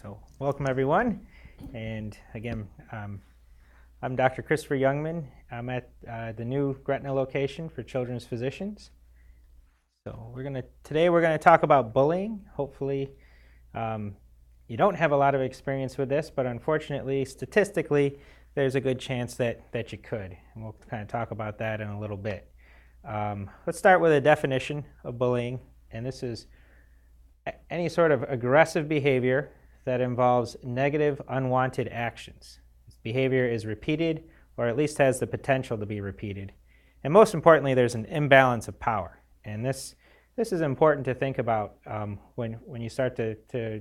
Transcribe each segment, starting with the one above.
So welcome everyone, and again, I'm Dr. Christopher Youngman. I'm at the new Gretna location for Children's Physicians. So today we're gonna talk about bullying. Hopefully, you don't have a lot of experience with this, but unfortunately, statistically, there's a good chance that you could, and we'll kind of talk about that in a little bit. Let's start with a definition of bullying, and this is any sort of aggressive behavior that involves negative, unwanted actions. This behavior is repeated, or at least has the potential to be repeated. And most importantly, there's an imbalance of power. And this is important to think about when you start to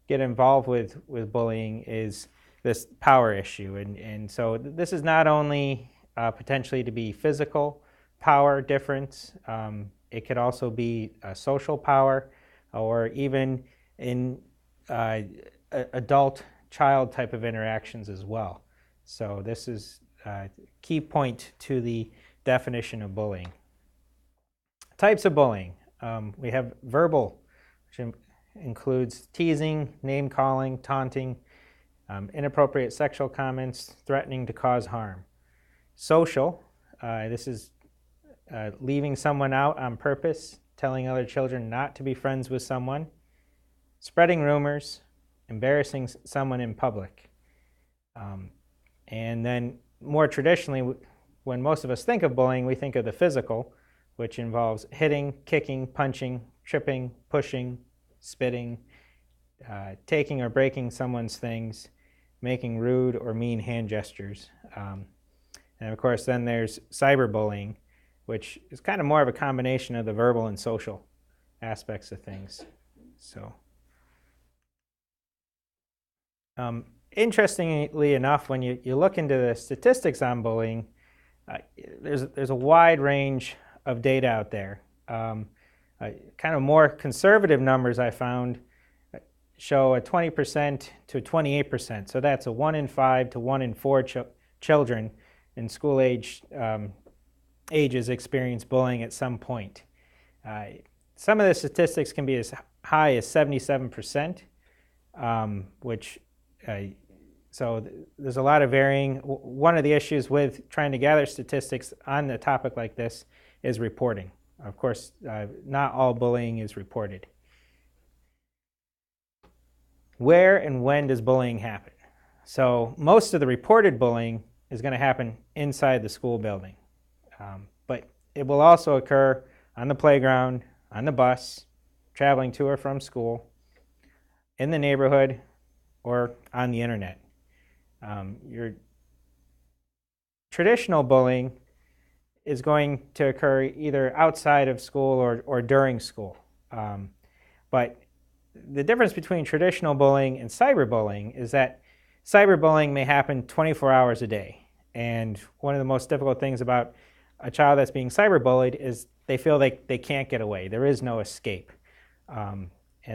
get involved with bullying, is this power issue. And so this is not only potentially to be physical power difference, it could also be social power, or even in adult-child type of interactions as well. So this is a key point to the definition of bullying. Types of bullying. We have verbal, which includes teasing, name-calling, taunting, inappropriate sexual comments, threatening to cause harm. Social, this is leaving someone out on purpose, telling other children not to be friends with someone, spreading rumors, embarrassing someone in public. And then more traditionally, when most of us think of bullying, we think of the physical, which involves hitting, kicking, punching, tripping, pushing, spitting, taking or breaking someone's things, making rude or mean hand gestures. And of course, then there's cyberbullying, which is kind of more of a combination of the verbal and social aspects of things. So, interestingly enough, when you look into the statistics on bullying, there's a wide range of data out there. Kind of more conservative numbers I found show a 20% to 28%. So that's a 1 in 5 to 1 in 4 children in school ages experience bullying at some point. Some of the statistics can be as high as 77%, so there's a lot of varying. One of the issues with trying to gather statistics on a topic like this is reporting. Of course, not all bullying is reported. Where and when does bullying happen? So most of the reported bullying is going to happen inside the school building. But it will also occur on the playground, on the bus, traveling to or from school, in the neighborhood, or on the internet. Your traditional bullying is going to occur either outside of school or during school. But the difference between traditional bullying and cyberbullying is that cyberbullying may happen 24 hours a day. And one of the most difficult things about a child that's being cyberbullied is they feel they can't get away. There is no escape. And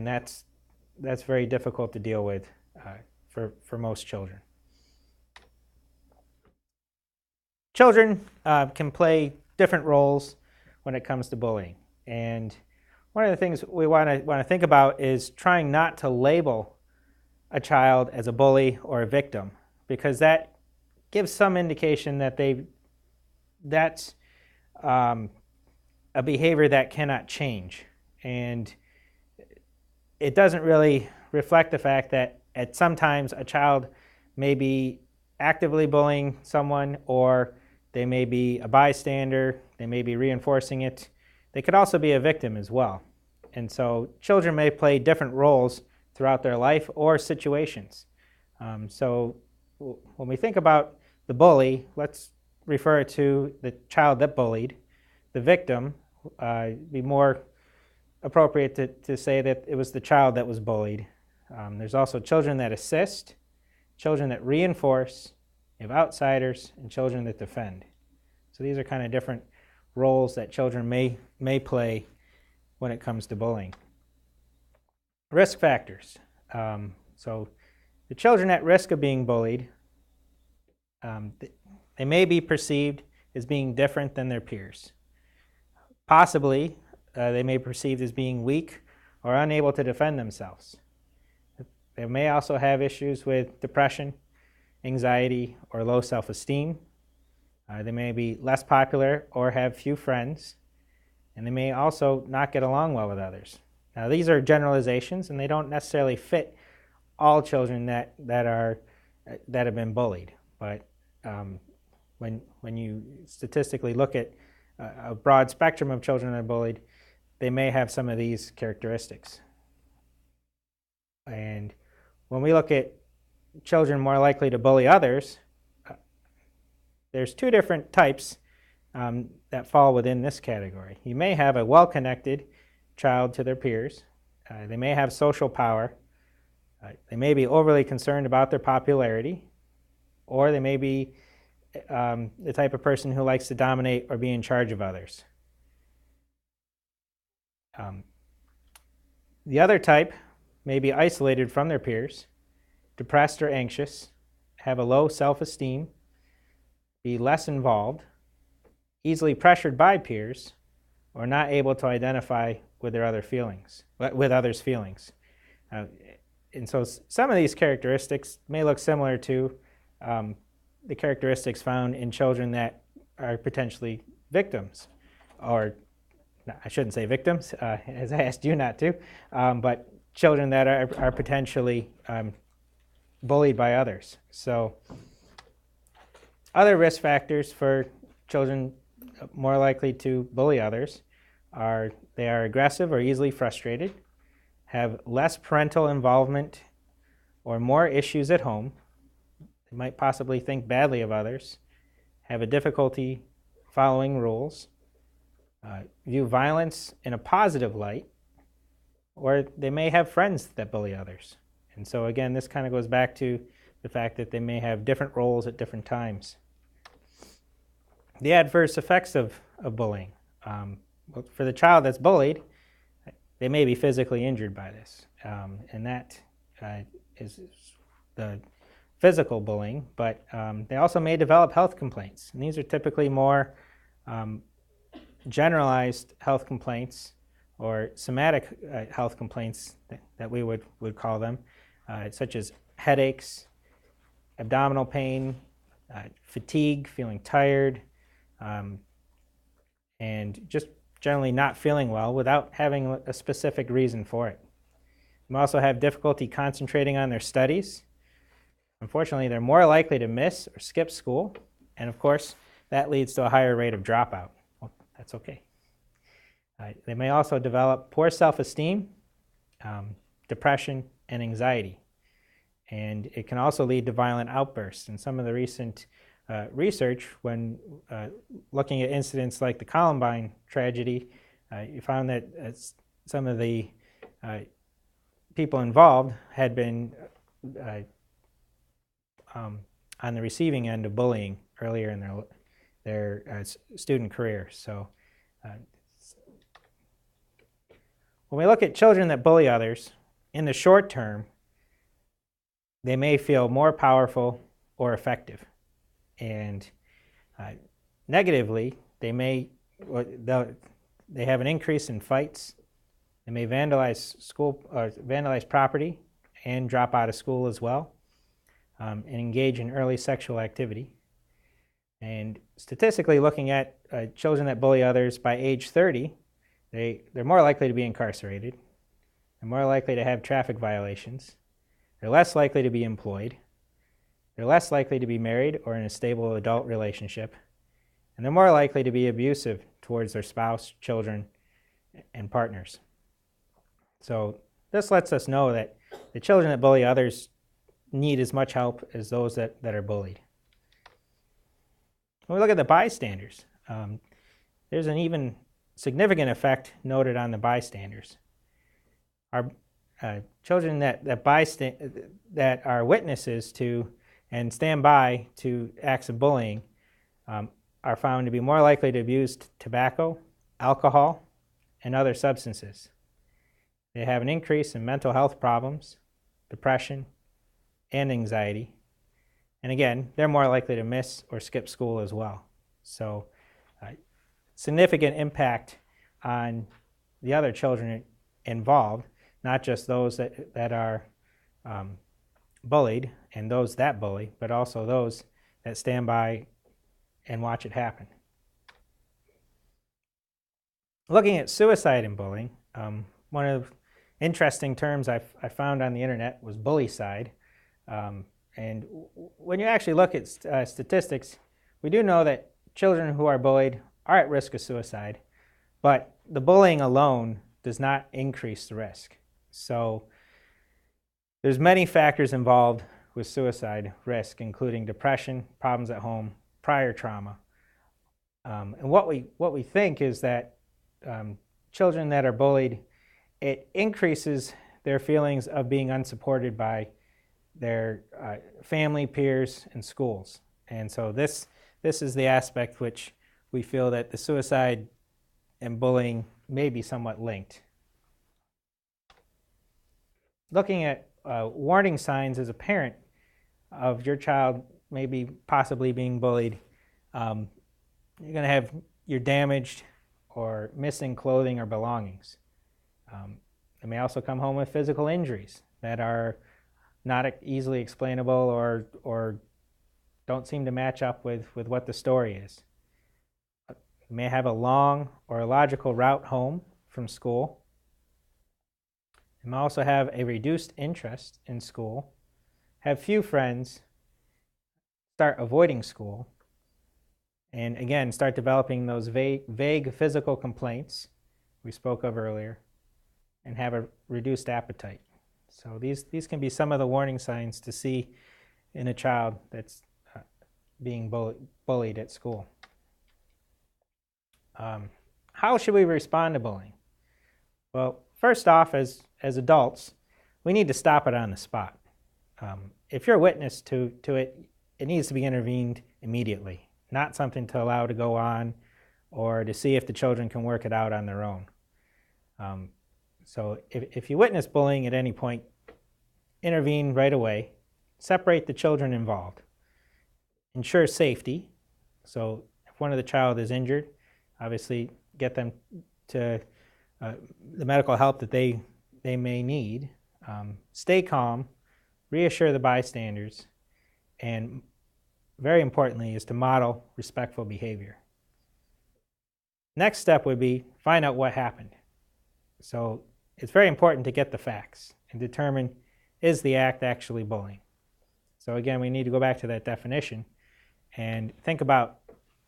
that's very difficult to deal with for most children. Children can play different roles when it comes to bullying. And one of the things we want to think about is trying not to label a child as a bully or a victim, because that gives some indication that that's a behavior that cannot change. And it doesn't really reflect the fact that at sometimes a child may be actively bullying someone, or they may be a bystander, they may be reinforcing it. They could also be a victim as well. And so children may play different roles throughout their life or situations. So when we think about the bully, let's refer to the child that bullied. The victim, be more appropriate to say that it was the child that was bullied. There's also children that assist, children that reinforce, you have outsiders, and children that defend. So these are kind of different roles that children may play when it comes to bullying. Risk factors. So the children at risk of being bullied, they may be perceived as being different than their peers. Possibly, they may be perceived as being weak or unable to defend themselves. They may also have issues with depression, anxiety, or low self-esteem. They may be less popular or have few friends, and they may also not get along well with others. Now, these are generalizations, and they don't necessarily fit all children that have been bullied. But when you statistically look at a broad spectrum of children that are bullied, they may have some of these characteristics. And when we look at children more likely to bully others, there's two different types that fall within this category. You may have a well-connected child to their peers. They may have social power. They may be overly concerned about their popularity, or they may be the type of person who likes to dominate or be in charge of others. The other type may be isolated from their peers, depressed or anxious, have a low self-esteem, be less involved, easily pressured by peers, or not able to identify with others' feelings. And so some of these characteristics may look similar to the characteristics found in children that are potentially victims, or no, I shouldn't say victims, as I asked you not to, but children that are potentially bullied by others. So other risk factors for children more likely to bully others are they are aggressive or easily frustrated, have less parental involvement or more issues at home. They might possibly think badly of others, have a difficulty following rules, view violence in a positive light, or they may have friends that bully others. And so again, this kind of goes back to the fact that they may have different roles at different times. The adverse effects of bullying. For the child that's bullied, they may be physically injured by this, and that is the physical bullying, but they also may develop health complaints. And these are typically more generalized health complaints or somatic health complaints that we would call them, such as headaches, abdominal pain, fatigue, feeling tired, and just generally not feeling well without having a specific reason for it. They may also have difficulty concentrating on their studies. Unfortunately, they're more likely to miss or skip school, and of course, that leads to a higher rate of dropout. Well, that's okay. They may also develop poor self-esteem, depression, and anxiety. And it can also lead to violent outbursts. And some of the recent research, when looking at incidents like the Columbine tragedy, you found that some of the people involved had been on the receiving end of bullying earlier in their student career. So when we look at children that bully others, in the short term, they may feel more powerful or effective. And negatively, they have an increase in fights. They may vandalize vandalize property and drop out of school as well, and engage in early sexual activity. And statistically, looking at children that bully others by age 30, they're more likely to be incarcerated. They're more likely to have traffic violations. They're less likely to be employed. They're less likely to be married or in a stable adult relationship. And they're more likely to be abusive towards their spouse, children, and partners. So this lets us know that the children that bully others need as much help as those that are bullied. When we look at the bystanders, there's an even significant effect noted on the bystanders. Our children that are witnesses to and stand by to acts of bullying are found to be more likely to abuse tobacco, alcohol, and other substances. They have an increase in mental health problems, depression, and anxiety. And again, they're more likely to miss or skip school as well. So significant impact on the other children involved, not just those that are bullied and those that bully, but also those that stand by and watch it happen. Looking at suicide and bullying, one of the interesting terms I found on the internet was bullycide. And when you actually look at statistics, we do know that children who are bullied are at risk of suicide, but the bullying alone does not increase the risk. So there's many factors involved with suicide risk, including depression, problems at home, prior trauma. And what we think is that children that are bullied, it increases their feelings of being unsupported by their family, peers, and schools. And so this is the aspect which we feel that the suicide and bullying may be somewhat linked. Looking at warning signs as a parent of your child maybe possibly being bullied, you're going to have your damaged or missing clothing or belongings. They may also come home with physical injuries that are not easily explainable or don't seem to match up with what the story is. You may have a long or illogical route home from school. You may also have a reduced interest in school, have few friends, start avoiding school, and again, start developing those vague physical complaints we spoke of earlier, and have a reduced appetite. So these can be some of the warning signs to see in a child that's being bullied at school. How should we respond to bullying? Well, first off, as adults, we need to stop it on the spot. If you're a witness to it, it needs to be intervened immediately, not something to allow to go on or to see if the children can work it out on their own. So if you witness bullying at any point, intervene right away, separate the children involved, ensure safety. So if one of the child is injured, obviously get them to the medical help that they may need. Stay calm, reassure the bystanders, and very importantly is to model respectful behavior. Next step would be find out what happened. So it's very important to get the facts and determine, is the act actually bullying? So again, we need to go back to that definition and think about,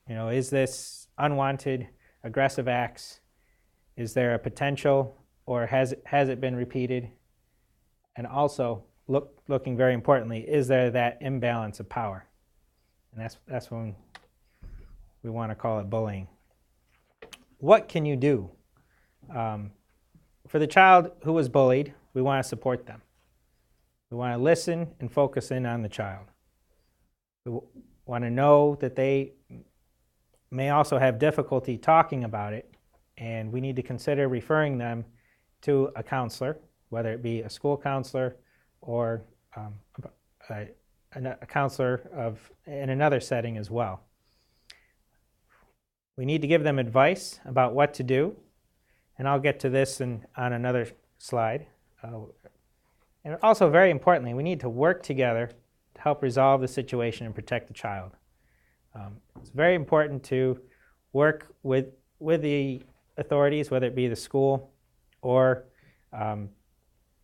is this unwanted, aggressive acts? Is there a potential, or has it been repeated? And also, looking very importantly, is there that imbalance of power? And that's when we want to call it bullying. What can you do? For the child who was bullied, we want to support them. We want to listen and focus in on the child. We want to know that they may also have difficulty talking about it, and we need to consider referring them to a counselor, whether it be a school counselor or a counselor in another setting as well. We need to give them advice about what to do, and I'll get to this on another slide. And also, very importantly, we need to work together to help resolve the situation and protect the child. It's very important to work with the authorities, whether it be the school or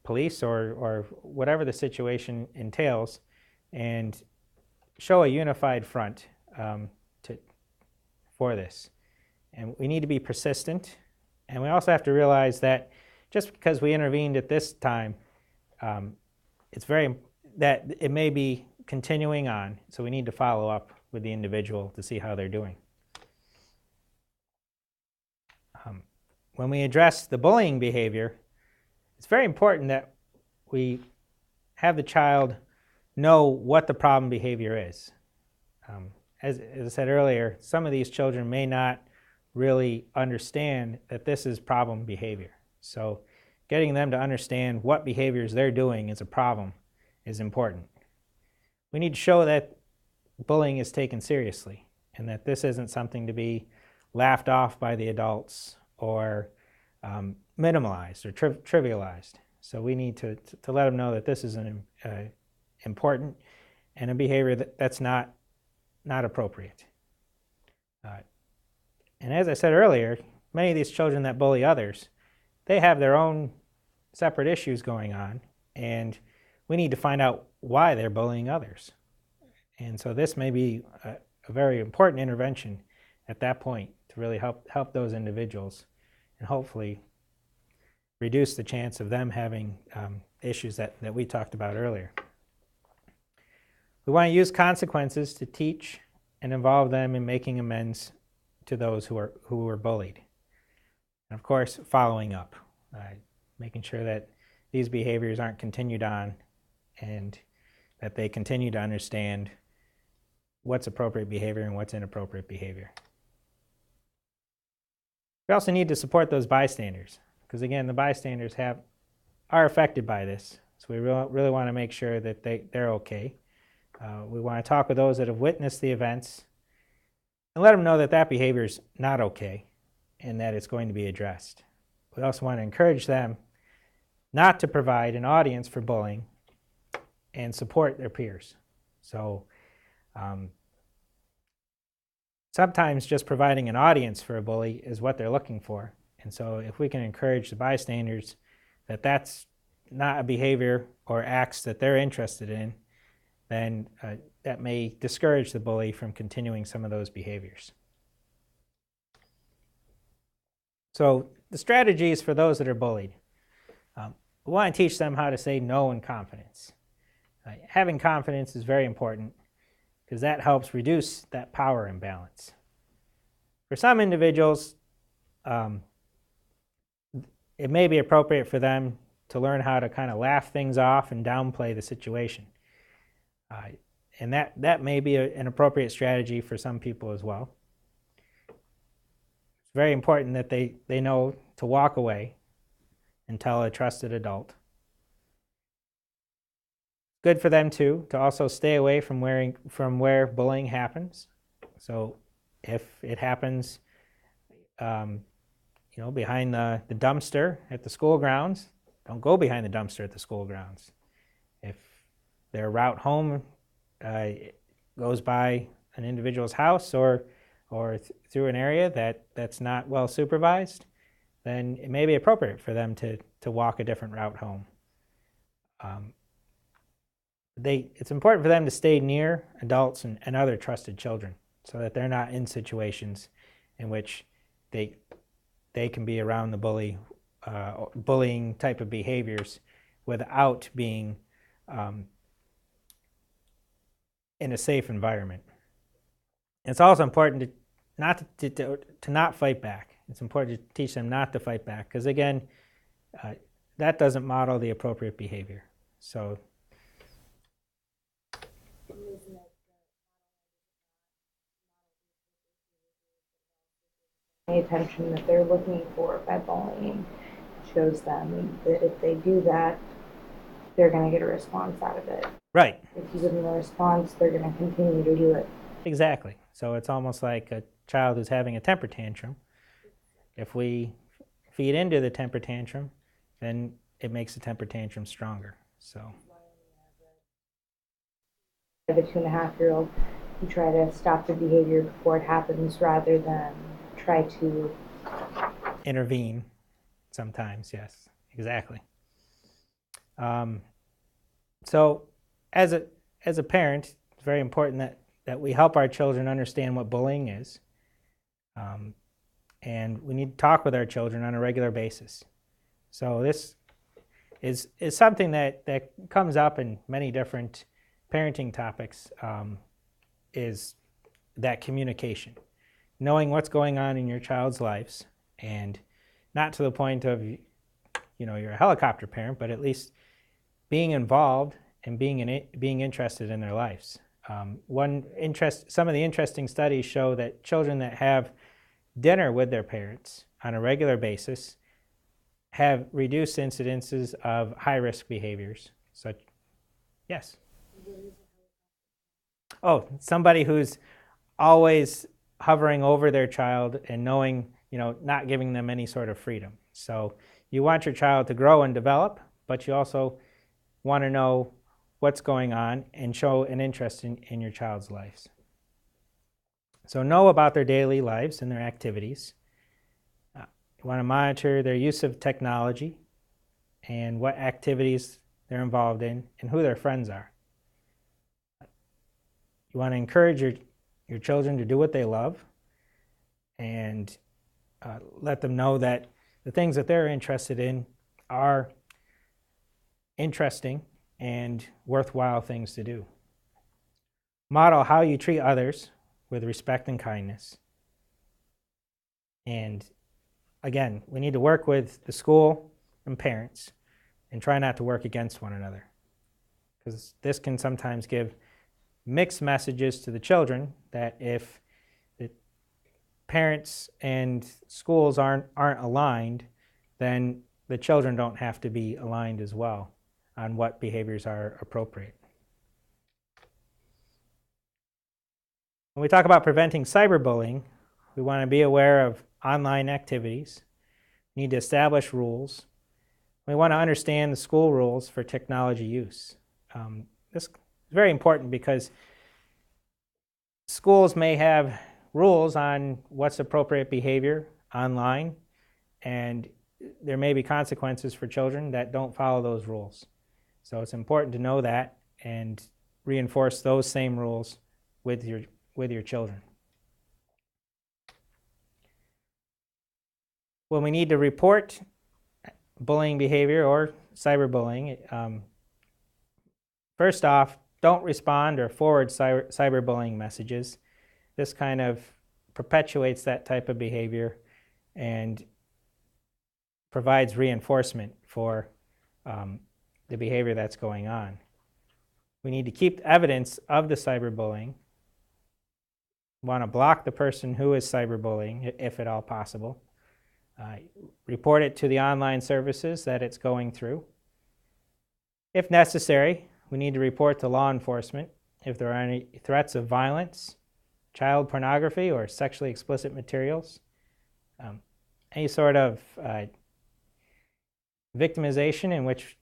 police or whatever the situation entails, and show a unified front for this. And we need to be persistent, and we also have to realize that just because we intervened at this time, that it may be continuing on, so we need to follow up with the individual to see how they're doing. When we address the bullying behavior, it's very important that we have the child know what the problem behavior is. As I said earlier, some of these children may not really understand that this is problem behavior. So getting them to understand what behaviors they're doing is a problem is important. We need to show that bullying is taken seriously and that this isn't something to be laughed off by the adults or minimalized or trivialized. So we need to let them know that this is an important and a behavior that's not appropriate. And as I said earlier, many of these children that bully others, they have their own separate issues going on, and we need to find out why they're bullying others. And so this may be a very important intervention at that point to really help those individuals and hopefully reduce the chance of them having issues that we talked about earlier. We want to use consequences to teach and involve them in making amends to those who were bullied. And of course, following up, making sure that these behaviors aren't continued on and that they continue to understand what's appropriate behavior and what's inappropriate behavior. We also need to support those bystanders, because again, the bystanders are affected by this. So we really want to make sure that they're okay. We want to talk with those that have witnessed the events and let them know that that behavior is not okay and that it's going to be addressed. We also want to encourage them not to provide an audience for bullying and support their peers. So sometimes just providing an audience for a bully is what they're looking for. And so if we can encourage the bystanders that that's not a behavior or acts that they're interested in, then that may discourage the bully from continuing some of those behaviors. So the strategies for those that are bullied. We want to teach them how to say no in confidence. Having confidence is very important because that helps reduce that power imbalance. For some individuals, it may be appropriate for them to learn how to kind of laugh things off and downplay the situation. And that may be an appropriate strategy for some people as well. It's very important that they know to walk away and tell a trusted adult. Good for them too to also stay away from where bullying happens. So if it happens, behind the dumpster at the school grounds, don't go behind the dumpster at the school grounds. If their route home goes by an individual's house or through an area that's not well supervised, then it may be appropriate for them to walk a different route home. It's important for them to stay near adults and other trusted children so that they're not in situations in which they can be around the bullying type of behaviors without being in a safe environment. It's also important to not fight back. It's important to teach them not to fight back because, again, that doesn't model the appropriate behavior. So the attention that they're looking for by bullying shows them that if they do that, they're going to get a response out of it. Right. If you give them a response, they're going to continue to do it. Exactly. So it's almost like a child who's having a temper tantrum. If we feed into the temper tantrum, then it makes the temper tantrum stronger. So The 2.5-year-old, you try to stop the behavior before it happens rather than try to intervene sometimes. Yes, exactly. So as a parent, it's very important that we help our children understand what bullying is. And we need to talk with our children on a regular basis. So this is something that comes up in many different parenting topics, is that communication. Knowing what's going on in your child's lives, and not to the point of, you're a helicopter parent, but at least being involved and being interested in their lives. Some of the interesting studies show that children that have dinner with their parents on a regular basis have reduced incidences of high-risk behaviors. Yes? Oh, somebody who's always hovering over their child and knowing, not giving them any sort of freedom. So you want your child to grow and develop, but you also want to know what's going on and show an interest in your child's lives. So know about their daily lives and their activities. You want to monitor their use of technology and what activities they're involved in and who their friends are. You want to encourage your children to do what they love and let them know that the things that they're interested in are interesting and worthwhile things to do. Model how you treat others with respect and kindness. And again, we need to work with the school and parents and try not to work against one another, because this can sometimes give mixed messages to the children that if the parents and schools aren't aligned, then the children don't have to be aligned as well on what behaviors are appropriate. When we talk about preventing cyberbullying, we want to be aware of online activities. We need to establish rules. We want to understand the school rules for technology use. This is very important because schools may have rules on what's appropriate behavior online, and there may be consequences for children that don't follow those rules. So it's important to know that and reinforce those same rules with your children. When we need to report bullying behavior or cyberbullying, first off, don't respond or forward cyberbullying messages. This kind of perpetuates that type of behavior and provides reinforcement for the behavior that's going on. We need to keep evidence of the cyberbullying. We want to block the person who is cyberbullying, if at all possible. Report it to the online services that it's going through. If necessary, we need to report to law enforcement if there are any threats of violence, child pornography, or sexually explicit materials. Any sort of victimization in which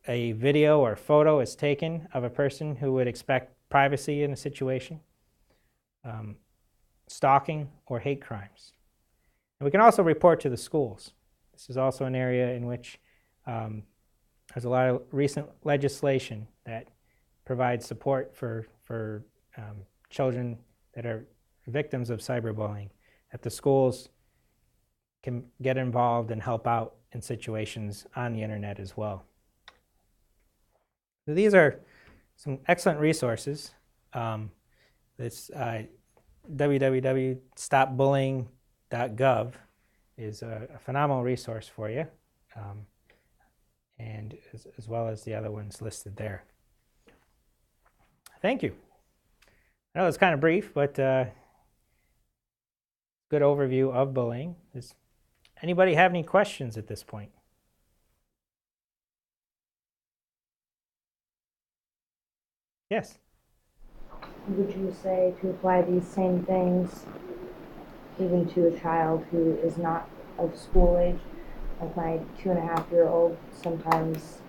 a video or photo is taken of a person who would expect privacy in a situation, stalking, or hate crimes. And we can also report to the schools. This is also an area in which there's a lot of recent legislation that provides support for children that are victims of cyberbullying, that the schools can get involved and help out in situations on the internet as well. So these are some excellent resources. This www.stopbullying.gov is a phenomenal resource for you, and as well as the other ones listed there. Thank you. I know it's kind of brief, but good overview of bullying. Does anybody have any questions at this point? Yes. Would you say to apply these same things even to a child who is not of school age? Like my 2.5-year-old, sometimes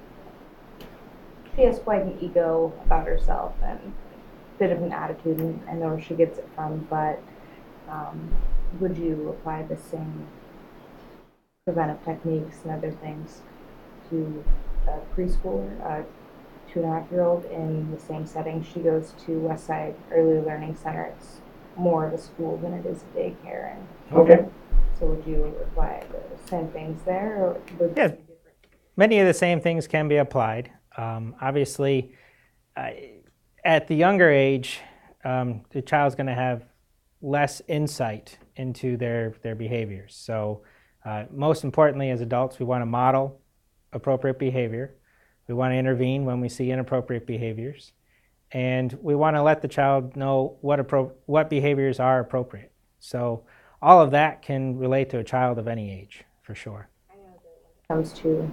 she has quite an ego about herself and a bit of an attitude, and I know where she gets it from, but would you apply the same preventive techniques and other things to a preschooler, a 2.5-year-old in the same setting? She goes to Westside Early Learning Center. It's more of a school than it is a daycare. And Okay. so would you apply the same things there, or would Yeah, many of the same things can be applied. Obviously, at the younger age, the child's going to have less insight into their behaviors. So most importantly, as adults, we want to model appropriate behavior. We want to intervene when we see inappropriate behaviors. And we want to let the child know what behaviors are appropriate. So all of that can relate to a child of any age, for sure. I know that when it comes to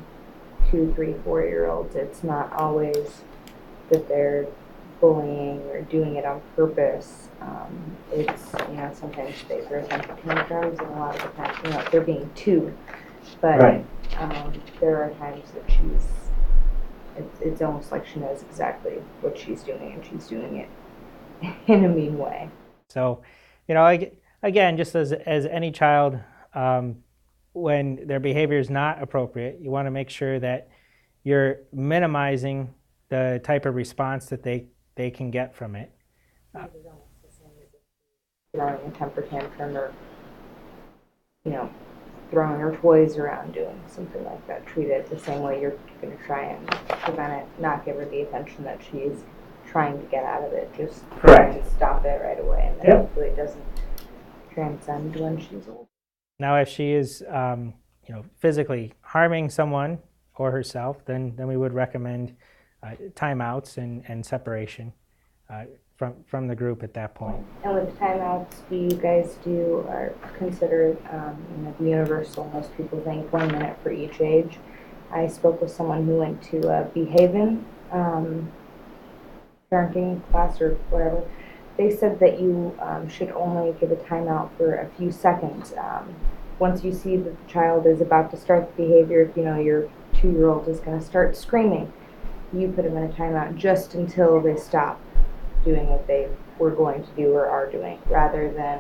2, 3, 4-year-olds, it's not always that they're bullying or doing it on purpose. It's, sometimes they throw temper tantrums, and a lot of the times, they're being two. But Right. there are times that it's almost like she knows exactly what she's doing, and she's doing it in a mean way. So, again, just as any child, when their behavior is not appropriate, you want to make sure that you're minimizing the type of response that they can get from it. Throwing a temper tantrum, or throwing her toys around, doing something like that. Treat it the same way you're going to try and prevent it, not give her the attention that she's trying to get out of it. Just try and stop it right away, and then hopefully it doesn't transcend when she's old. Now, if she is, physically harming someone or herself, then we would recommend timeouts and separation from the group at that point. And with timeouts, do you guys do or consider the universal? Most people think 1 minute for each age. I spoke with someone who went to a Behaven parenting class or whatever. They said that you should only give a timeout for a few seconds. Once you see that the child is about to start the behavior, if your 2-year-old is going to start screaming, you put them in a timeout just until they stop doing what they were going to do or are doing, rather than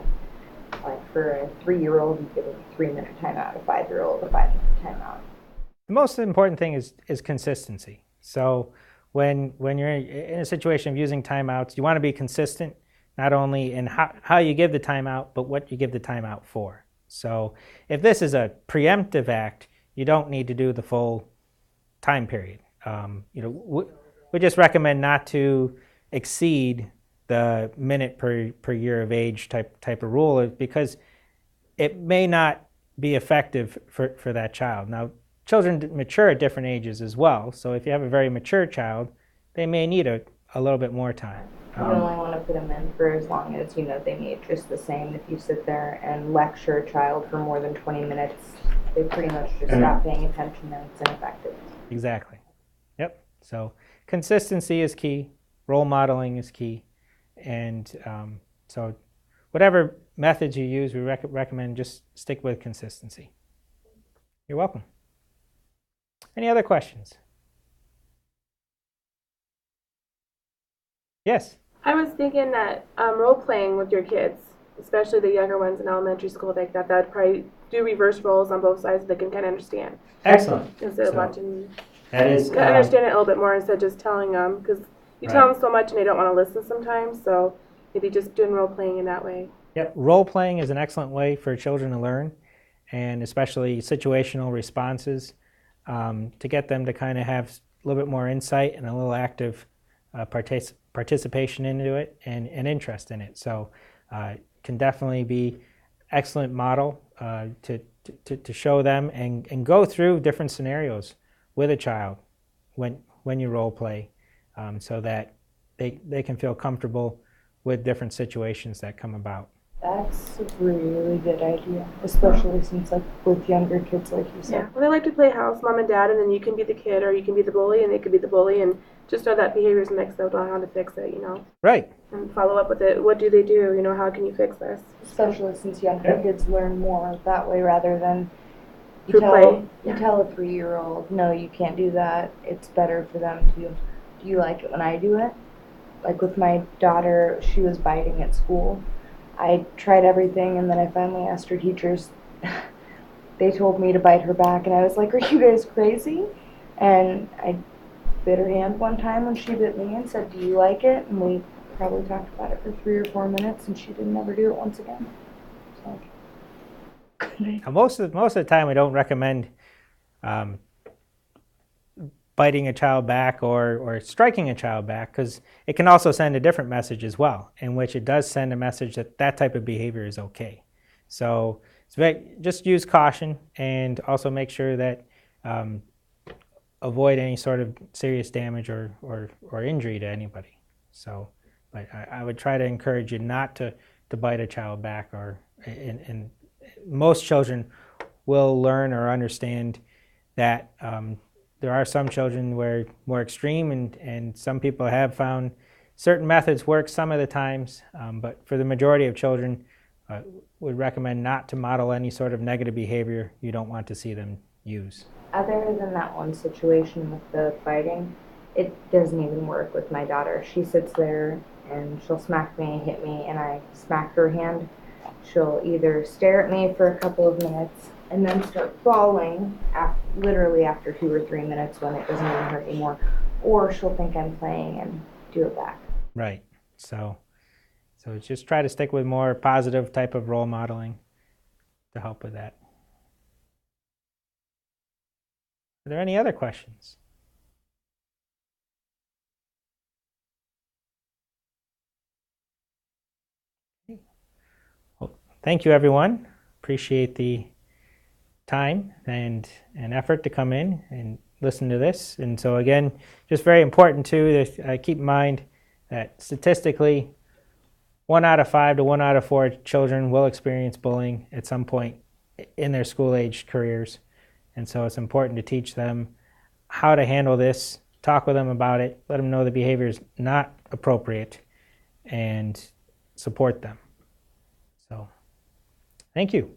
like for a 3-year-old, you give them a 3-minute timeout, a 5-year-old, a 5-minute timeout. The most important thing is consistency. So when you're in a situation of using timeouts, you want to be consistent, not only in how you give the timeout, but what you give the timeout for. So if this is a preemptive act, you don't need to do the full time period. We just recommend not to exceed the minute per year of age type of rule, because it may not be effective for that child. Now, children mature at different ages as well, so if you have a very mature child, they may need a little bit more time. You only want to put them in for as long as they need. Just the same, if you sit there and lecture a child for more than 20 minutes, they pretty much just stop paying attention and it's ineffective. Exactly. Yep. So consistency is key. Role modeling is key. And so whatever methods you use, we recommend just stick with consistency. You're welcome. Any other questions? Yes? I was thinking that role playing with your kids, especially the younger ones in elementary school, like that would probably do reverse roles on both sides so they can kind of understand. Excellent. Instead of watching, that is, understand it a little bit more instead of just telling them, because you tell them so much and they don't want to listen sometimes, so maybe just doing role playing in that way. Yep, role playing is an excellent way for children to learn, and especially situational responses, to get them to kind of have a little bit more insight and a little active participation into it and interest in it. So can definitely be excellent model to show them and go through different scenarios with a child when you role play, so that they can feel comfortable with different situations that come about. That's a really good idea, especially since with younger kids, like you said. Yeah, well, they like to play house, mom and dad, and then you can be the kid or you can be the bully and they could be the bully, and just know that behavior's mixed out on how to fix it, Right. And follow up with it. What do they do? How can you fix this? Especially since younger kids learn more that way rather than Through play. You tell a 3-year-old, no, you can't do that. It's better for them to, do you like it when I do it? Like with my daughter, she was biting at school. I tried everything, and then I finally asked her teachers. They told me to bite her back, and I was like, are you guys crazy? And I bit her hand one time when she bit me and said, do you like it? And we probably talked about it for 3 or 4 minutes, and she didn't never do it once again. So. Most of the time, we don't recommend biting a child back or striking a child back, because it can also send a different message as well, in which it does send a message that type of behavior is okay. So just use caution, and also make sure that avoid any sort of serious damage or injury to anybody. So, but I would try to encourage you not to bite a child back, and most children will learn or understand that there are some children where more extreme, and some people have found certain methods work some of the times, but for the majority of children, would recommend not to model any sort of negative behavior you don't want to see them use. other than that one situation with the fighting, it doesn't even work with my daughter. She sits there and she'll smack me, hit me, and I smack her hand. She'll either stare at me for a couple of minutes and then start bawling, literally after 2 or 3 minutes when it doesn't even hurt anymore, or she'll think I'm playing and do it back. Right. So just try to stick with more positive type of role modeling to help with that. Are there any other questions? Well, thank you, everyone. Appreciate the time and effort to come in and listen to this. And so again, just very important too to keep in mind that statistically 1 out of 5 to 1 out of 4 children will experience bullying at some point in their school-age careers. And so it's important to teach them how to handle this, talk with them about it, let them know the behavior is not appropriate, and support them. So, thank you.